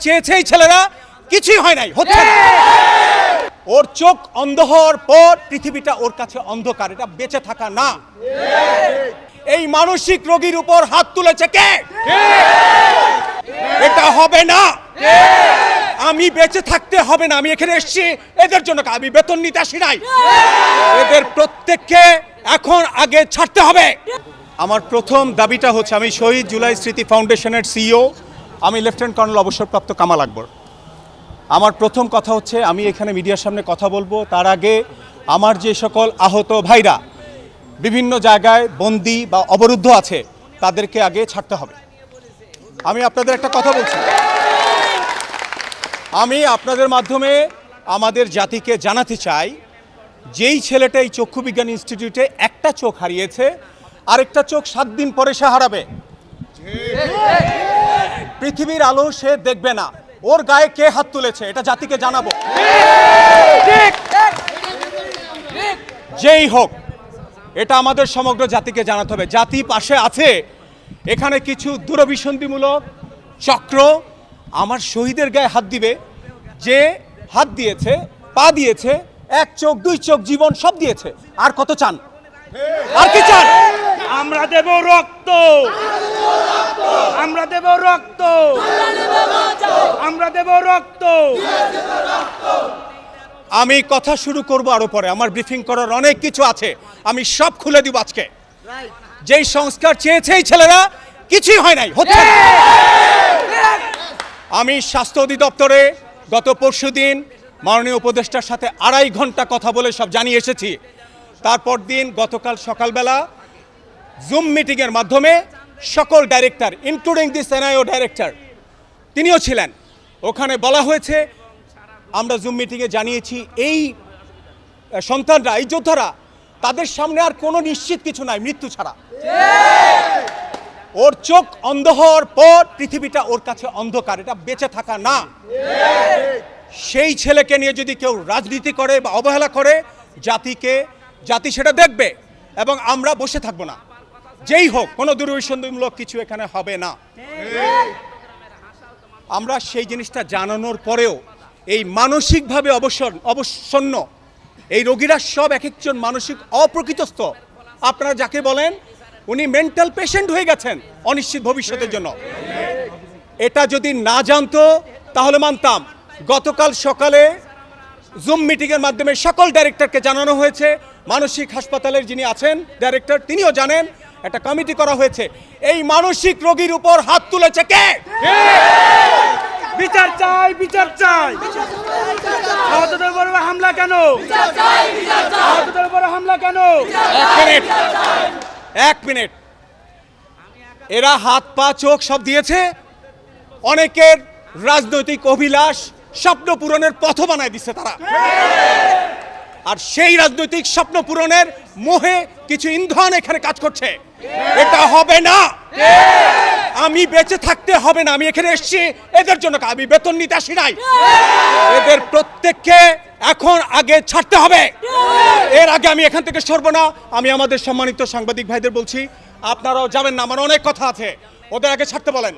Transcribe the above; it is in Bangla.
চেয়েছেই ছেলেরা, কিছুই হয় নাই, হচ্ছে না। ওর চোখ অন্ধ হওয়ার পর পৃথিবীটা ওর কাছে অন্ধকার, এটা বেঁচে থাকা না। এই মানসিক রোগীর উপর হাত তুলেছে কে? এটা হবে না। আমি বেঁচে থাকতে হবে না, আমি এখানে এসেছি এদের জন্য, আমি বেতন নিতে আসি নাই। এদের প্রত্যেককে এখন আগে ছাড়তে হবে। আমার প্রথম দাবিটা হচ্ছে, আমি শহীদ জুলাই স্মৃতি ফাউন্ডেশনের সিইও, আমি লেফটেন্যান্ট কর্নেল অবসরপ্রাপ্ত কামাল আকবর। আমার প্রথম কথা হচ্ছে, আমি এখানে মিডিয়ার সামনে কথা বলবো, তার আগে আমার যে সকল আহত ভাইরা বিভিন্ন জায়গায় বন্দী বা অবরুদ্ধ আছে, তাদেরকে আগে ছাড়তে হবে। আমি আপনাদের একটা কথা বলছি, আমি আপনাদের মাধ্যমে আমাদের জাতিকে জানাতে চাই, যেই ছেলেটা এই চক্ষু বিজ্ঞান ইনস্টিটিউটে একটা চোখ হারিয়েছে, আরেকটা চোখ 7 দিন পরে সে হারাবে। পৃথিবীর আলো সে দেখবে না। ওর গায়ে কে হাত তুলেছে এটা জাতিকে জানাবো। যেই হোক, এটা আমাদের সমগ্র জাতিকে জানাতে হবে। জাতি পাশে আছে। এখানে কিছু দুরভিসন্ধিমূলক চক্র আমার শহীদের গায়ে হাত দিবে, যে হাত দিয়েছে, পা দিয়েছে, 1 চোখ 2 চোখ জীবন সব দিয়েছে। আর কত চান? আর কি চান? আমরা দেব রক্ত, আমরা দেব রক্ত, আমরা দেব রক্ত। আমি কথা শুরু করব আরো পরে, আমার ব্রিফিং করার অনেক কিছু আছে, আমি সব খুলে দিব আজকে। যেই সংস্কার চেয়েছে এই ছেলেরা, কিছুই হয় নাই, হচ্ছে না। আমি স্বাস্থ্য অধিদপ্তরে গত পরশুদিন মাননীয় উপদেষ্টার সাথে 2.5 ঘন্টা কথা বলে সব জানিয়ে এসেছি। তারপর দিন গতকাল সকালবেলা জুম মিটিংয়ের মাধ্যমে সকল ডাইরেক্টর, ইনক্লুডিং দি এনআইও ডাইরেক্টর, তিনিও ছিলেন। ওখানে বলা হয়েছে, আমরা জুম মিটিংয়ে জানিয়েছি, এই সন্তানরা, এই যোদ্ধারা, তাদের সামনে আর কোনো নিশ্চিত কিছু নাই মৃত্যু ছাড়া। ওর চোখ অন্ধ হওয়ার পর পৃথিবীটা ওর কাছে অন্ধকার, এটা বেঁচে থাকা না। সেই ছেলেকে নিয়ে যদি কেউ রাজনীতি করে বা অবহেলা করে, জাতি সেটা দেখবে, এবং আমরা বসে থাকবো না। যেই হোক, কোনো দুরভিসন্ধিমূলক কিছু এখানে হবে না। আমরা সেই জিনিসটা জানানোর পরেও এই মানসিকভাবে অবসন্ন এই রোগীরা সব এক একজন মানসিক অপ্রকৃতস্থ। আপনারা যাকে বলেন, উনি মেন্টাল পেশেন্ট হয়ে গেছেন অনিশ্চিত ভবিষ্যতের জন্য। এটা যদি না জানতো তাহলে মানতাম। গতকাল সকালে জুম মিটিংয়ের মাধ্যমে সকল ডাইরেক্টরকে জানানো হয়েছে, মানসিক হাসপাতালের যিনি আছেন ডাইরেক্টর, তিনিও জানেন, একটা কমিটি করা হয়েছে। এই মানসিক রোগীর উপর হাত তুলেছে কে? বিচার চাই, বিচার চাই। আহতদের উপর হামলা কেন? আহতদের উপর হামলা কেন? 1 মিনিট। এরা হাত পা চোখ সব দিয়েছে, অনেকের রাজনৈতিক অভিলাষ স্বপ্ন পূরণের পথ বানায় দিচ্ছে তারা। আর সেই রাজনৈতিক স্বপ্ন পূরণের মোহে কিছু ইন্ধন এখানে কাজ করছে। এটা হবে না। আমি বেঁচে থাকতে হবে না, আমি এখানে এসেছি এদের জন্য, আমি বেতন নিতে আসি নাই। এদের প্রত্যেককে এখন আগে ছাড়তে হবে। এর আগে আমি এখান থেকে সরব না। আমি আমাদের সম্মানিত সাংবাদিক ভাইদের বলছি, আপনারাও যাবেন না, আমার অনেক কথা আছে, ওদের আগে ছাড়তে বলেন।